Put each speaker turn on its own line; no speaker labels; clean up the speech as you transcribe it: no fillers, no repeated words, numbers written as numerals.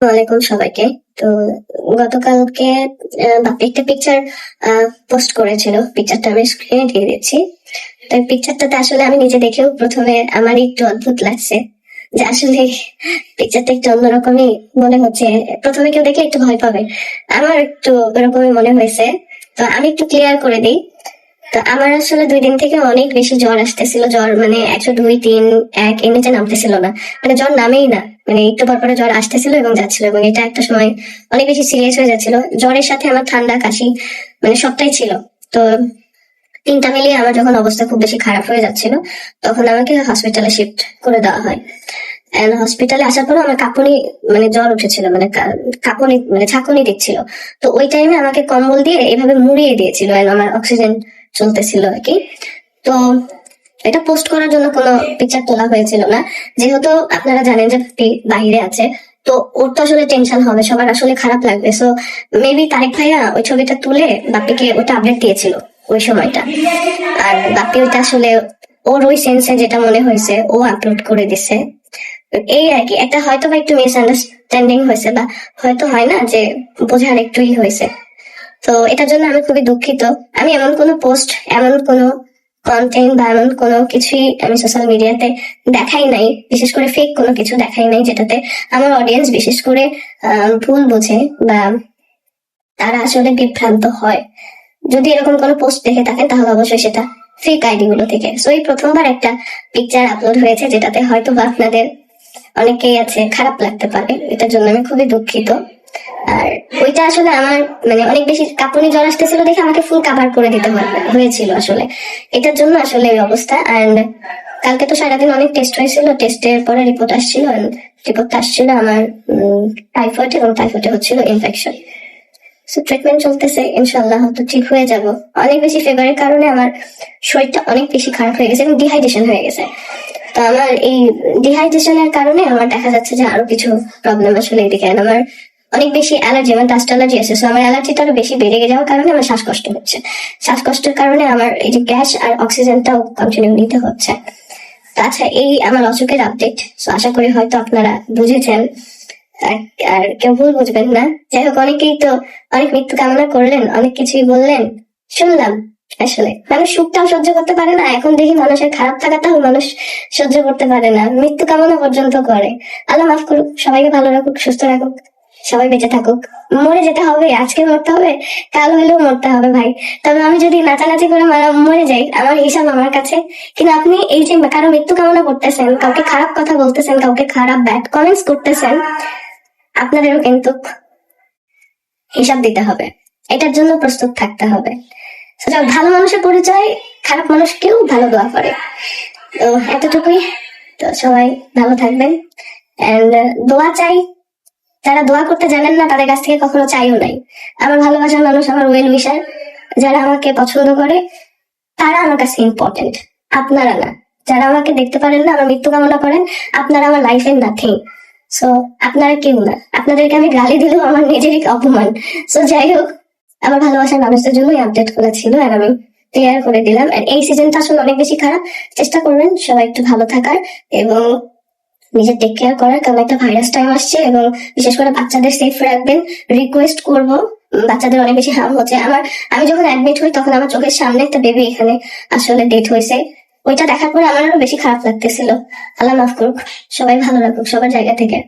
ওয়ালাইকুম সবাইকে। তো গতকালকে বাপ্পি একটা পিকচার পোস্ট করেছিল। পিকচারটা আমি স্ক্রিনে দিয়ে দিচ্ছি। তো পিকচারটাতে আসলে আমি নিজে দেখেও প্রথমে আমার একটু অদ্ভুত লাগছে যে আসলে পিকচারটা একটু অন্যরকমই মনে হচ্ছে। প্রথমে কেউ দেখলে একটু ভয় পাবে, আমার একটু এরকমই মনে হয়েছে। তো আমি একটু ক্লিয়ার করে দিই। তো আমার আসলে 2 দিন থেকে অনেক বেশি জ্বর আসতেছিল। জ্বর মানে 102, 3, 1 এর নিচে নামতেছিল না, মানে জ্বর নামেই না, মানে একটু পর পরে জ্বর আসতেছিল এবং যাচ্ছিল, এবং এটা একটা সময় অনেক বেশি সিরিয়াস হয়ে যাচ্ছিল। জ্বরের সাথে আমার ঠান্ডা কাশি মানে সবটাই ছিল। তো তিনটা মিলিয়ে আমার যখন অবস্থা খুব বেশি খারাপ হয়ে যাচ্ছিল, তখন আমাকে হসপিটালে শিফট করে দেওয়া হয়। এন্ড হসপিটালে আসার পর আমার কাঁপুনি, মানে জ্বর উঠেছিল, মানে কাঁপুনি মানে ঝাঁকুনি দিচ্ছিল। তো ওই টাইমে আমাকে কম্বল দিয়ে এভাবে মুড়িয়ে দিয়েছিল, and আমার অক্সিজেন চলতেছিল আর কি। তো এটা পোস্ট করার জন্য কোনো পিকচার তোলা হয়েছিল না, যেহেতু আপনারা জানেন যে বাইরে আছে। তো ওর তো আসলে টেনশন হবে, সবার আসলে খারাপ লাগবে। সো মেবি তারেক ভাইয়া ওই ছবিটা তুলে বাপ্পিকে ওটা আপডেট দিয়েছিল ওই সময়টা। আর বাপ্পি ওইটা আসলে ওর ওই সেন্সে যেটা মনে হয়েছে ও আপলোড করে দিছে। এই আর কি, একটা হয়তো বা একটু মিসআন্ডারস্ট্যান্ডিং হয়েছে, বা হয়তো হয় না যে বোঝার একটুই হয়েছে। তো এটার জন্য আমি খুবই দুঃখিত। আমি এমন কোনো পোস্ট, এমন কোনো কন্টেন্ট বা এমন কোনো কিছুই আমি সোশ্যাল মিডিয়াতে দেখাই নাই, বিশেষ করে ফেক কোনো কিছু দেখাই নাই যেটাতে আমার অডিয়েন্স বিশেষ করে ভুল বোঝে বা তারা আসলে বিভ্রান্ত হয়। যদি এরকম কোনো পোস্ট দেখে থাকেন তাহলে অবশ্যই সেটা ফেক আইডি গুলো থেকে। সো এই প্রথমবার একটা পিকচার আপলোড হয়েছে যেটাতে হয়তো বা আপনাদের অনেকেই আছে খারাপ লাগতে পারে, এটার জন্য আমি খুবই দুঃখিত। আর ওইটা আসলে আমার মানে অনেক বেশি কাঁপুনি জ্বর আসতেছিল দেখে আমাকে ফুল কাভার করে দিতে হয়েছিল আসলে, এটার জন্য আসলে এই অবস্থা। অ্যান্ড কালকে তো সারাদিন অনেক টেস্ট হয়েছিল, টেস্টের পরে রিপোর্ট আসছিল, রিপোর্টটা আসছিল আমার টাইফয়েড, এবং টাইফয়েডে হচ্ছিল ইনফেকশন। ট্রিটমেন্ট চলতেছে, ইনশাল্লাহ হয়তো ঠিক হয়ে যাব। অনেক বেশি ফিভারের কারণে আমার শরীরটা অনেক বেশি খারাপ হয়ে গেছে এবং ডিহাইড্রেশন হয়ে গেছে। তো আমার এই ডিহাইড্রেশনের কারণে আমার দেখা যাচ্ছে যে আরো কিছু প্রবলেম আসলে এদিকে। আমার অনেক বেশি অ্যালার্জি, আমার ডাস্ট অ্যালার্জি আছে। সো আমার অ্যালার্জিটা আরো বেশি বেড়ে যাওয়ার কারণে আমার শ্বাসকষ্ট হচ্ছে। শ্বাসকষ্টের কারণে আমার এই যে গ্যাস আর অক্সিজেনটাও কন্টিনিউ নিতে হচ্ছে। আচ্ছা, এই আমার অসুখের আপডেট। সো আশা করি হয়তো আপনারা বুঝেছেন, আর কেউ ভুল বুঝবেন না। যাই হোক, অনেকেই তো অনেক মৃত্যু কামনা করলেন, অনেক কিছুই বললেন, শুনলাম। আসলে মানুষ সুখটাও সহ্য করতে পারে না, এখন দেখি মানুষের খারাপ থাকাটাও মানুষ সহ্য করতে পারে না, মৃত্যু কামনা পর্যন্ত করে। আল্লাহ মাফ করুক, সবাইকে ভালো রাখুক, সুস্থ রাখুক, সবাই বেঁচে থাকুক। মরে যেতে হবে, আজকে মরতে হবে, কাল হইলেও মরতে হবে ভাই। তবে আমি যদি নাচানাচি করে মরে যাই, আমার হিসাব আমার কাছে। কিন্তু আপনি এই যে কারো মৃত্যু কামনা করতেছেন, কাউকে খারাপ কথা বলতেছেন, কাউকে খারাপ ব্যাড কমেন্টস করতেছেন, আপনাদেরও কিন্তু হিসাব দিতে হবে, এটার জন্য প্রস্তুত থাকতে হবে। ভালো মানুষের পরিচয় খারাপ মানুষকেও ভালো দোয়া করে। তো এতটুকুই। তো সবাই ভালো থাকবেন, এন্ড দোয়া চাই। যারা দোয়া করতে জানেন না তাদের কাছ থেকে কখনো চাইও নাই। আমার ভালোবাসার মানুষ, আমার ওয়েল উইশার, যারা আমাকে পছন্দ করে, তারা আমার কাছে ইম্পর্টেন্ট, আপনারা না। যারা আমাকে দেখতে পারেন না, আমার মৃত্যু কামনা করেন, আপনারা আমার লাইফের নাথিং। সো আপনারা কেউ না, আপনাদেরকে আমি গালি দিলেও আমার নিজেরই অপমান। সো যাই হোক, আমার ভালোবাসার মানুষদের জন্যই আপডেট করা ছিল, আর আমি ক্লিয়ার করে দিলাম। আর এই সিজনটা আসলে অনেক বেশি খারাপ, চেষ্টা করবেন সবাই একটু ভালো থাকার এবং নিজের টেক কেয়ার করার, কারণ একটা ভাইরাস টাইম আসছে, এবং বিশেষ করে বাচ্চাদের সেফ রাখবেন। রিকোয়েস্ট করব, বাচ্চাদের অনেক বেশি হার্ম হচ্ছে। আমি যখন অ্যাডমিট হই তখন আমার চোখের সামনে একটা বেবি এখানে আসলে ডেথ হয়েছে। ওইটা দেখার পরে আমার আরো বেশি খারাপ লাগতেছিল। আল্লাহ মাফ করুক, সবাই ভালো রাখুক সবার জায়গা থেকে।